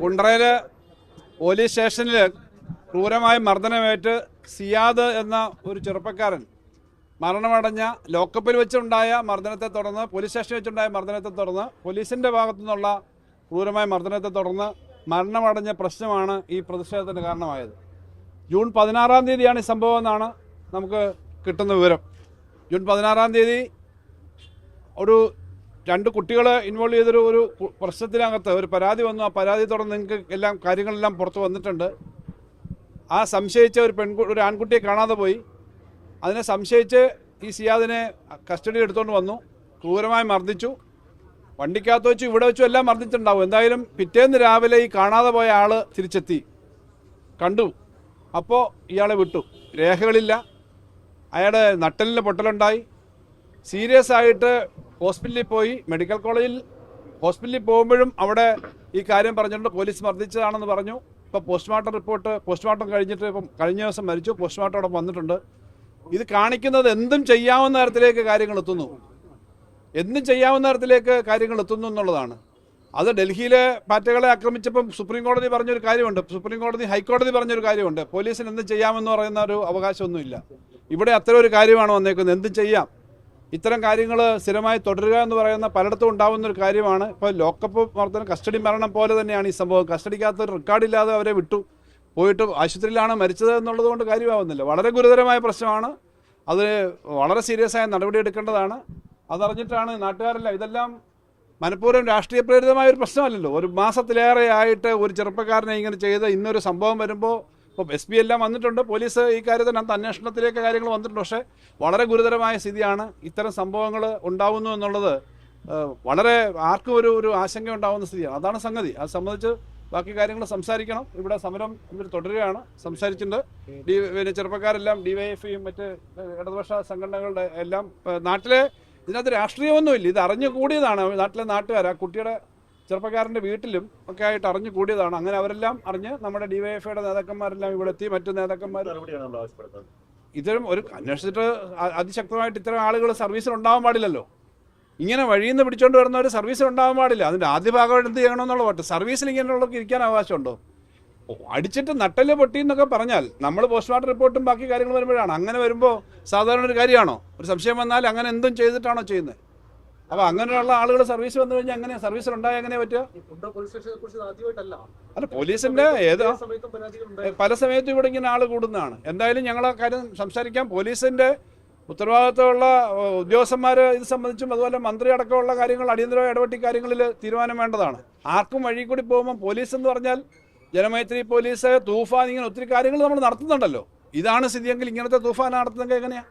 കുണ്ടറയില് police സ്റ്റേഷനിൽ ക്രൂരമായ മർദ്ദനമേറ്റ് സിയാദ് എന്ന ഒരു ചെറുപ്പക്കാരൻ മരണമടഞ്ഞ ലോക്കപ്പിൽ വെച്ചുണ്ടായ മർദ്ദനത്തെ തുടർന്ന് പോലീസ് സ്റ്റേഷനിൽ വെച്ചുണ്ടായ മർദ്ദനത്തെ തുടർന്ന് പോലീസിൻ്റെ ഭാഗത്തു നിന്നുള്ള ക്രൂരമായ മർദ്ദനത്തെ തുടർന്ന് മരണമടഞ്ഞ പ്രശ്നമാണ് ഈ പ്രതിഷേധത്തിന് കാരണമായത്. ജൂൺ 16-ാം തീയതിയാണ് ഈ സംഭവം എന്നാണ് നമുക്ക് കിട്ടുന്ന വിവരം. ജൂൺ 16-ാം തീയതി ഒരു 2 കുട്ടികളെ ഇൻവോൾവ് ചെയ്തൊരു പ്രശ്നത്തിനകത്ത് ഒരു പരാതി വന്നു. ആ പരാതി തുടർന്ന് നിങ്ങൾക്ക് കാര്യങ്ങളെല്ലാം പുറത്ത് വന്നിട്ടുണ്ട്. ആ സംശയിച്ച ഒരു ആൺകുട്ടിയെ കാണാതെ പോയി. അതിനെ സംശയിച്ച് ഈ സിയാദിനെ കസ്റ്റഡിയിൽ എടുത്തുകൊണ്ട് വന്നു. ക്രൂരമായി മർദ്ദിച്ചു. വണ്ടിക്കകത്ത് വെച്ചു ഇവിടെ വെച്ചു എല്ലാം മർദ്ദിച്ചിട്ടുണ്ടാവും. എന്തായാലും പിറ്റേന്ന് രാവിലെ ഈ കാണാതെ പോയ ആൾ തിരിച്ചെത്തി, കണ്ടു. അപ്പോൾ ഇയാളെ വിട്ടു. രേഖകളില്ല. അയാളുടെ നട്ടലിന് പൊട്ടലുണ്ടായി. സീരിയസ് ആയിട്ട് ഹോസ്പിറ്റലിൽ പോയി. മെഡിക്കൽ കോളേജിൽ ഹോസ്പിറ്റലിൽ പോകുമ്പോഴും അവിടെ ഈ കാര്യം പറഞ്ഞിട്ടുണ്ട്. പോലീസ് മർദ്ദിച്ചതാണെന്ന് പറഞ്ഞു. ഇപ്പോൾ പോസ്റ്റ്മോർട്ടം കഴിഞ്ഞിട്ട് ഇപ്പം കഴിഞ്ഞ ദിവസം മരിച്ചു. പോസ്റ്റ്മോർട്ടം അവിടെ വന്നിട്ടുണ്ട്. ഇത് കാണിക്കുന്നത് എന്തും ചെയ്യാവുന്ന തരത്തിലേക്ക് കാര്യങ്ങൾ എത്തുന്നു, എന്തും ചെയ്യാവുന്ന തരത്തിലേക്ക് കാര്യങ്ങൾ എത്തുന്നു എന്നുള്ളതാണ്. അത് ഡൽഹിയിലെ പാറ്റകളെ ആക്രമിച്ചപ്പം സുപ്രീം കോടതി പറഞ്ഞൊരു കാര്യമുണ്ട്, ഹൈക്കോടതി പറഞ്ഞൊരു കാര്യമുണ്ട്, പോലീസിന് എന്തും ചെയ്യാമെന്ന് പറയുന്ന ഒരു അവകാശമൊന്നുമില്ല. ഇവിടെ അത്തരം ഒരു കാര്യമാണ് വന്നേക്കുന്നത്. എന്തും ചെയ്യാം. ഇത്തരം കാര്യങ്ങൾ സ്ഥിരമായി തുടരുക എന്ന് പറയുന്ന പലയിടത്തും ഉണ്ടാകുന്നൊരു കാര്യമാണ്. ഇപ്പോൾ ലോക്കപ്പ് മർദ്ദനം, കസ്റ്റഡി മരണം പോലെ തന്നെയാണ് ഈ സംഭവം. കസ്റ്റഡിക്കകത്ത് റെക്കോർഡില്ലാതെ അവരെ വിട്ടു പോയിട്ട് ആശുപത്രിയിലാണ് മരിച്ചത് എന്നുള്ളത് കൊണ്ട് കാര്യമാവുന്നില്ല. വളരെ ഗുരുതരമായ പ്രശ്നമാണ്. അത് വളരെ സീരിയസ് ആയ നടപടി എടുക്കേണ്ടതാണ്. അതറിഞ്ഞിട്ടാണ് നാട്ടുകാരെല്ലാം, ഇതെല്ലാം മനഃപൂർവ്വം രാഷ്ട്രീയ പ്രേരിതമായ ഒരു പ്രശ്നമല്ലല്ലോ. ഒരു മാസത്തിലേറെ ആയിട്ട് ഒരു ചെറുപ്പക്കാരനെ ഇങ്ങനെ ചെയ്ത് ഇന്നൊരു സംഭവം വരുമ്പോൾ ഇപ്പോൾ SP എല്ലാം വന്നിട്ടുണ്ട്. പോലീസ് ഈ കാര്യത്തിനകത്ത് അന്വേഷണത്തിലേക്ക് കാര്യങ്ങൾ വന്നിട്ടുണ്ട്. പക്ഷേ വളരെ ഗുരുതരമായ സ്ഥിതിയാണ്. ഇത്തരം സംഭവങ്ങൾ ഉണ്ടാവുന്നു എന്നുള്ളത് വളരെ ആർക്കും ഒരു ആശങ്ക ഉണ്ടാവുന്ന സ്ഥിതിയാണ്. അതാണ് സംഗതി. അത് സംബന്ധിച്ച് ബാക്കി കാര്യങ്ങൾ സംസാരിക്കണം. ഇവിടെ സമരം ഇവർ തുടരുകയാണ്. സംസാരിച്ചിട്ടുണ്ട്. പിന്നെ ചെറുപ്പക്കാരെല്ലാം DYFIയും മറ്റ് ഇടതുപക്ഷ സംഘടനകളുടെ എല്ലാം നാട്ടിലെ ഇതിനകത്ത് രാഷ്ട്രീയമൊന്നുമില്ല. ഇത് അറിഞ്ഞുകൂടിയതാണ്. നാട്ടിലെ നാട്ടുകാർ ആ കുട്ടിയുടെ ചെറുപ്പക്കാരൻ്റെ വീട്ടിലും ഒക്കെ ആയിട്ട് അറിഞ്ഞുകൂടിയതാണ്. അങ്ങനെ അവരെല്ലാം അറിഞ്ഞ് നമ്മുടെ DYFIയുടെ നേതാക്കന്മാരെല്ലാം ഇവിടെ എത്തി. മറ്റു നേതാക്കന്മാർ ഇത്തരം ഒരു അന്വേഷിച്ചിട്ട് അതിശക്തമായിട്ട് ഇത്തരം ആളുകൾ സർവീസിൽ ഉണ്ടാവാൻ പാടില്ലല്ലോ. ഇങ്ങനെ വഴിയിൽ നിന്ന് പിടിച്ചുകൊണ്ട് വരുന്നവർ സർവീസിൽ ഉണ്ടാവാൻ പാടില്ല. അതിൻ്റെ ആദ്യ ഭാഗമായിട്ട് എന്ത് ചെയ്യണമെന്നുള്ള പറ്റും. സർവീസിൽ ഇങ്ങനെയുള്ളവർക്ക് ഇരിക്കാൻ അവകാശമുണ്ടോ? അടിച്ചിട്ട് നട്ടല് പൊട്ടി എന്നൊക്കെ പറഞ്ഞാൽ നമ്മൾ പോസ്റ്റ്മോർട്ടം റിപ്പോർട്ടും ബാക്കി കാര്യങ്ങൾ വരുമ്പോഴാണ്. അങ്ങനെ വരുമ്പോൾ സാധാരണ ഒരു കാര്യമാണോ? ഒരു സംശയം വന്നാൽ അങ്ങനെ എന്തും ചെയ്തിട്ടാണോ ചെയ്യുന്നത്? അപ്പോൾ അങ്ങനെയുള്ള ആളുകൾ സർവീസ് വന്നു കഴിഞ്ഞാൽ എങ്ങനെ സർവീസിൽ ഉണ്ടായാൽ എങ്ങനെ പറ്റുക? അല്ല, പോലീസിൻ്റെ പല സമയത്തും ഇവിടെ ഇങ്ങനെ ആൾ കൂടുന്നതാണ്. എന്തായാലും ഞങ്ങൾ ആ കാര്യം സംസാരിക്കാം. പോലീസിൻ്റെ ഉത്തരവാദിത്തമുള്ള ഉദ്യോഗസ്ഥന്മാർ ഇത് സംബന്ധിച്ചും അതുപോലെ മന്ത്രി അടക്കമുള്ള കാര്യങ്ങൾ അടിയന്തരമായി ഇടപെട്ടി കാര്യങ്ങളിൽ തീരുമാനം വേണ്ടതാണ്. ആർക്കും വഴി കൂടി പോകുമ്പോൾ പോലീസ് എന്ന് പറഞ്ഞാൽ ജനമൈത്രി പോലീസ്, തൂഫാൻ, ഇങ്ങനെ ഒത്തിരി കാര്യങ്ങൾ നമ്മൾ നടത്തുന്നുണ്ടല്ലോ. ഇതാണ് സ്ഥിതിയെങ്കിൽ ഇങ്ങനത്തെ തൂഫാൻ നടത്തുന്നെങ്കിൽ എങ്ങനെയാണ്?